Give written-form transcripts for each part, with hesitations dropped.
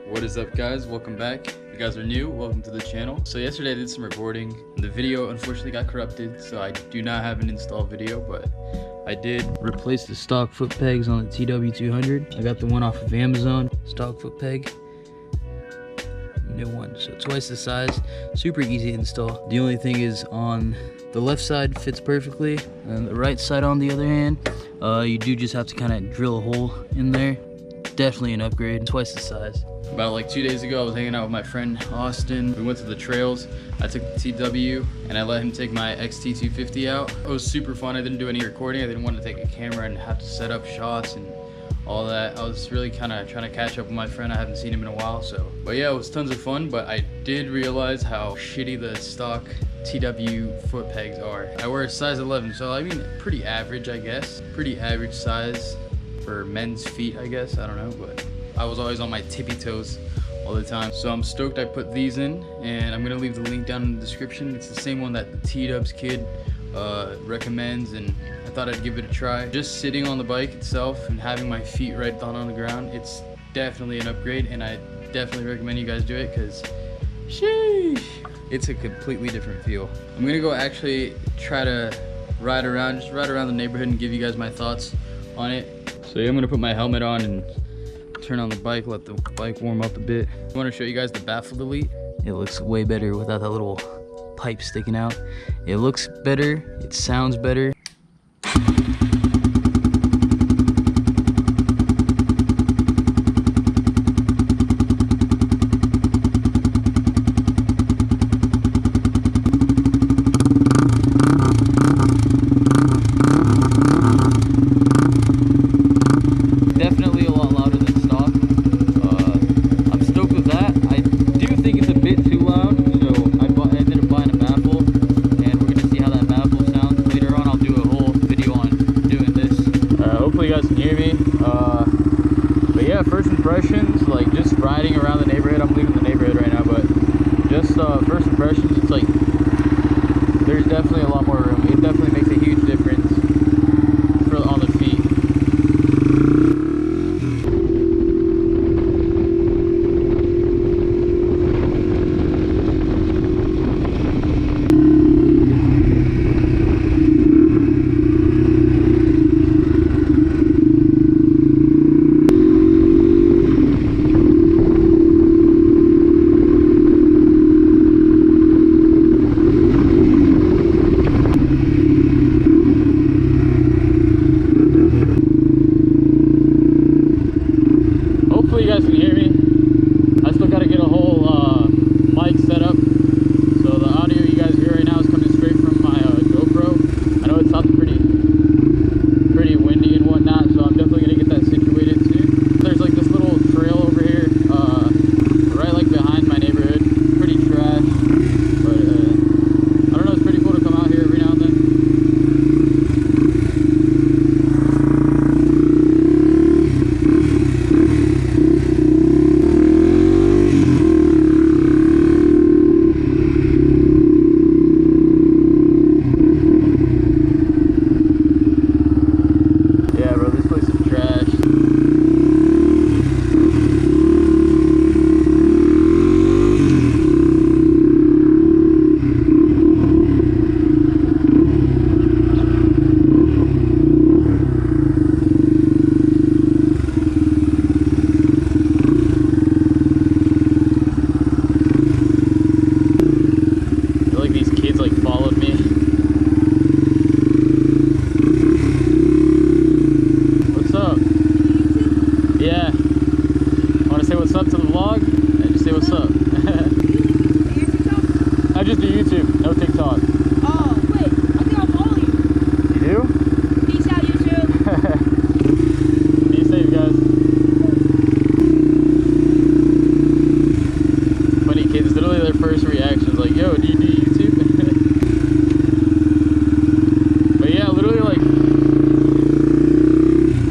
What is up, guys? Welcome back. If you guys are new, welcome to the channel. So yesterday I did some recording. The video unfortunately got corrupted, so I do not have an install video, but I did replace the stock foot pegs on the TW200. I got the one off of Amazon, stock foot peg. New one, so twice the size, super easy to install. The only thing is on the left side fits perfectly, and the right side on the other hand, you do just have to kind of drill a hole in there. Definitely an upgrade, twice the size. About like 2 days ago, I was hanging out with my friend Austin. We went to the trails. I took the TW and I let him take my XT250 out. It was super fun. I didn't do any recording. I didn't want to take a camera and have to set up shots and all that. I was really kind of trying to catch up with my friend. I haven't seen him in a while, so. But yeah, it was tons of fun, but I did realize how shitty the stock TW foot pegs are. I wear a size 11, so I mean, pretty average, I guess. Pretty average size for men's feet, I guess. I don't know, but I was always on my tippy toes all the time. So I'm stoked I put these in, and I'm gonna leave the link down in the description. It's the same one that the T-Dubs kid recommends, and I thought I'd give it a try. Just sitting on the bike itself and having my feet right down on the ground, it's definitely an upgrade, and I definitely recommend you guys do it because sheesh, it's a completely different feel. I'm gonna go actually try to ride around the neighborhood and give you guys my thoughts on it. So yeah, I'm gonna put my helmet on and turn on the bike, let the bike warm up a bit. I want to show you guys the baffle delete. It looks way better without that little pipe sticking out. It looks better, it sounds better. Definitely a lot louder than stock. I'm stoked with that. I do think it's a bit too loud, so I ended up buying a baffle, and we're gonna see how that baffle sounds. Later on, I'll do a whole video on doing this. Hopefully you guys can hear me. But yeah, first impressions, like just riding around the neighborhood. I'm leaving the neighborhood right now, but just first impressions, it's like there's definitely a lot more room. It definitely makes a huge difference on the feet. Hopefully you guys can hear me. I still got to get a whole mic set up. So the audio you guys hear right now is coming straight from my GoPro. I know it sounds pretty windy and whatnot, so I'm definitely going to get that situated soon. There's like this little trail over here, right like behind my neighborhood. Pretty trash, but I don't know, it's pretty cool to come out here every now and then. I just do YouTube, no TikTok. Oh, wait, I think I'll follow you. You do? Peace out, YouTube. Be safe, guys. Funny kids, literally their first reaction is like, yo, do you do YouTube? But yeah, literally like,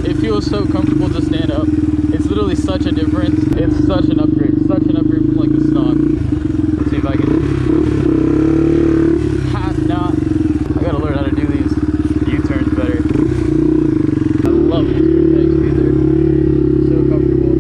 it feels so comfortable to stand up. It's literally such a difference. It's such an upgrade from like the stock. Let's see if I can. I gotta learn how to do these U-turns better. I love these pegs, they're so comfortable.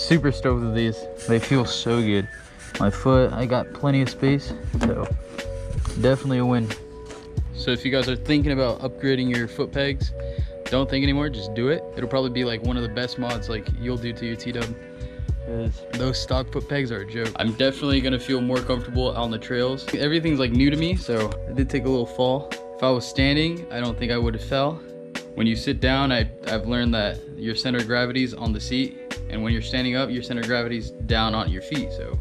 super stoked with these. They feel so good. My foot, I got plenty of space, so definitely a win. So if you guys are thinking about upgrading your foot pegs, don't think anymore, just do it. It'll probably be like one of the best mods like you'll do to your TW, because those stock foot pegs are a joke. I'm definitely gonna feel more comfortable out on the trails. Everything's like new to me, so I did take a little fall. If I was standing, I don't think I would have fell. When you sit down, I've learned that your center of gravity's on the seat, and when you're standing up, your center of gravity's down on your feet, so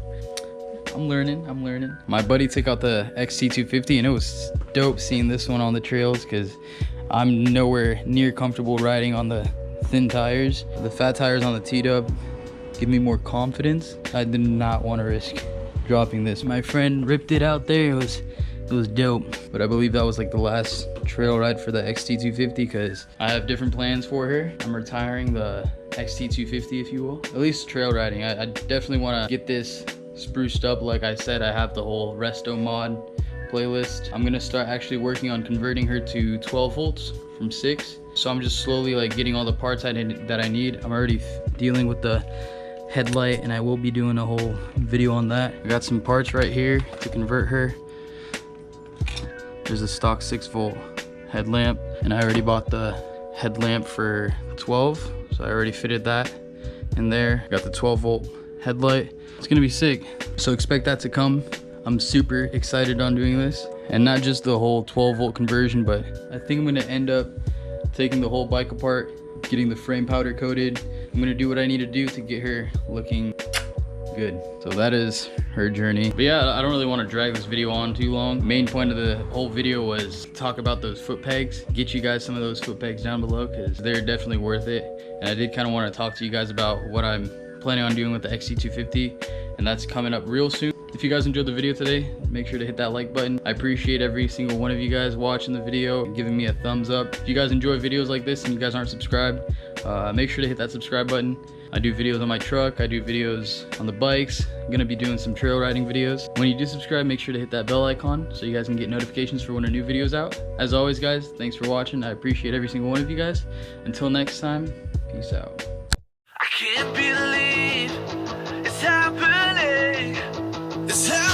I'm learning. My buddy took out the XT250 and it was dope seeing this one on the trails because I'm nowhere near comfortable riding on the thin tires. The fat tires on the TW give me more confidence. I did not want to risk dropping this. My friend ripped it out there. It was dope. But I believe that was like the last trail ride for the XT250 because I have different plans for her. I'm retiring the XT250, if you will. At least trail riding. I definitely want to get this spruced up. Like I said, I have the whole Restomod playlist. I'm gonna start actually working on converting her to 12 volts from 6. So I'm just slowly like getting all the parts that I need. I'm already dealing with the headlight and I will be doing a whole video on that. I got some parts right here to convert her. There's a stock 6-volt headlamp and I already bought the headlamp for 12, so I already fitted that in there. Got the 12-volt headlight. It's gonna be sick, so expect that to come. I'm super excited on doing this, and not just the whole 12-volt conversion, but I think I'm gonna end up taking the whole bike apart, getting the frame powder coated. I'm gonna do what I need to do to get her looking good. So that is her journey. But yeah, I don't really want to drag this video on too long. Main point of the whole video was talk about those foot pegs, get you guys some of those foot pegs down below because they're definitely worth it. And I did kind of want to talk to you guys about what I'm planning on doing with the XT250, and that's coming up real soon. If you guys enjoyed the video today, make sure to hit that like button. I appreciate every single one of you guys watching the video and giving me a thumbs up. If you guys enjoy videos like this and you guys aren't subscribed, make sure to hit that subscribe button. I do videos on my truck, I do videos on the bikes. I'm gonna be doing some trail riding videos. When you do subscribe, make sure to hit that bell icon so you guys can get notifications for when a new video is out. As always guys, thanks for watching. I appreciate every single one of you guys. Until next time, peace out. I can't believe it's happening. It's happening.